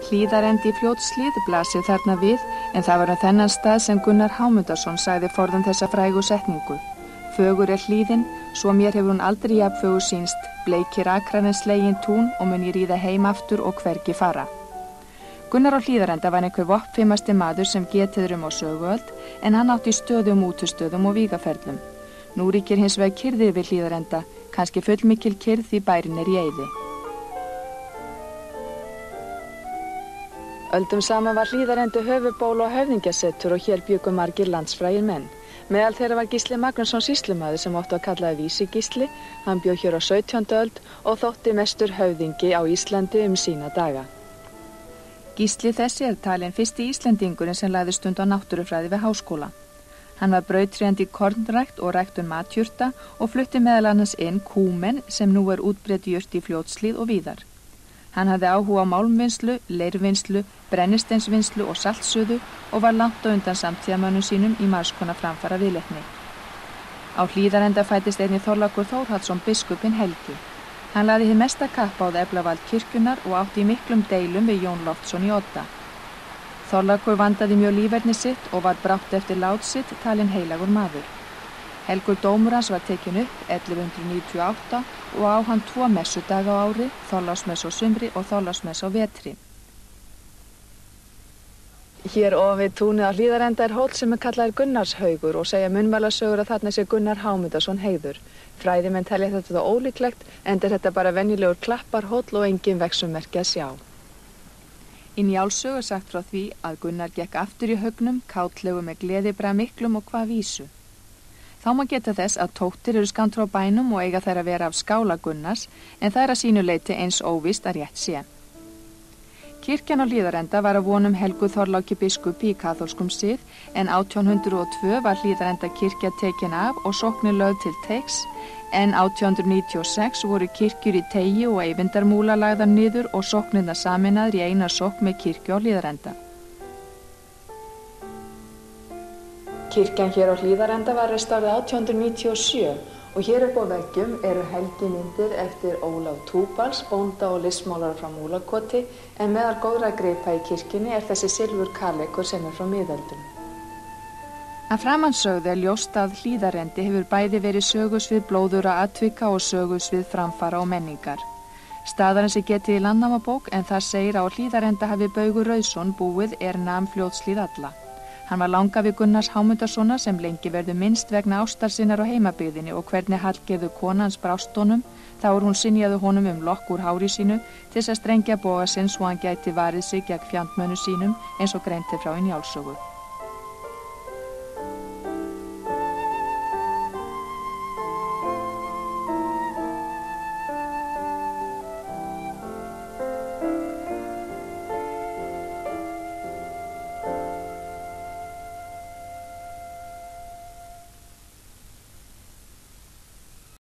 Hlíðarendi í Fljótshlíð blasir þarna við, en það var þennan stað sem Gunnar Hámundarson sagði forðum þessa frægu setningu. Fögur hlíðin, svo mér hefur hún aldrei jafnfögur sýnst, bleikir akran en slegin tún og mun ég ríða heim aftur og hvergi fara. Gunnar á Hlíðarenda var einhver voppfimasti maður sem getið á söguöld, en hann átti stöðum útustöðum og vígaferlum. Nú ríkir hins vegar kyrrðir við Hlíðarenda, kannski fullmikil kyrrð því bærinn í eyði. Öldum saman var Hlíðarendi höfuðból og höfðingjasetur og hér bjuggu margir landsfrægir menn. Meðal þeirra var Gísli Magnússon sýslumaður sem oft var kallaði Vísi-Gísli. Hann bjó hér á 17. öld og þótti mestur höfðingi á Íslandi sína daga. Gísli þessi talinn fyrsti Íslendingurinn sem lagði stund á náttúrufræði við háskóla. Hann var brautryðjandi í kornrækt og ræktun matjurta og flutti meðal annars inn kúmen sem nú útbreidd jurt í Fljótshlíð og víðar. Hann hafði áhuga á málmvinnslu, leirvinnslu, brennisteinsvinnslu og saltsuðu og var langt á undan samtíðamönnum sínum í margs konar framfara viðleitni. Á Hlíðarenda fæddist einnig Þorlákur Þórhallsson biskupinn helgi. Hann lagði hið mesta kapp á það eflavald kirkjunnar og átti í miklum deilum við Jón Loftsson í Odda. Þorlákur vandaði mjög líferni sitt og var brátt eftir lát sitt talinn heilagur maður. Helgur dómur hans var tekin upp 1198 og á hann 2 messudaga á ári, Þorláksmess á sumri og Þorláksmess á vetri. Hér ofan við túnið á Hlíðarenda hóll sem kallaður Gunnarshaugur og segja munnmælasögur að þarna sé Gunnar Hámundarson heiður. Fræðimenn telja þetta ólíklegt, enda þetta bara venjulegur klapparhóll og engin veggsummerki að sjá. Í Njálssögu sagt frá því að Gunnar gekk aftur í haugnum, kátlegu með gleðibræ miklum og hvað vísu. Þá má geta þess að tóttir eru skammt frá bænum og eiga þær að vera af skála Gunnars, en það að sínu leyti eins óvíst að rétt sé. Kirkjan á Hlíðarenda var að vonum Helgu Þorláki biskupi í kaþólskum sið, en 1802 var Hlíðarenda kirkja tekin af og sóknin lögð til teigs, en 1896 voru kirkjur í Teigi og Eyvindarmúla lagðar niður og sóknirnar sameinaðar í eina sókn með kirkju á Hlíðarenda. Kirkjan hér á Hlíðarenda var restaurað 1897 og hér upp á veggjum eru helgimyndir eftir Ólaf Túbals, bónda og listmálara frá Múlakoti, en meðal góðra gripa í kirkjunni þessi silfurkalekur sem frá miðöldum. Að framansögðu ljóst að Hlíðarendi hefur bæði verið sögusvið blóðura atvika og sögusvið framfara og menningar. Staðarins getið í Landnámabók en það segir á Hlíðarenda hafi Baugur Rauðsson búið nam Fljótshlíð alla. Hann var langafi Gunnars Hámundarsonar sem lengi verður minnst vegna ástar sinnar á heimabyggðinni og hvernig Hallgerður konans brást honum, þá hún synjaði honum lokk úr hári sínu til að strengja boga sinn svo hann gæti varið sig gegn fjandmönnum sínum eins og greint frá í Njálssögu.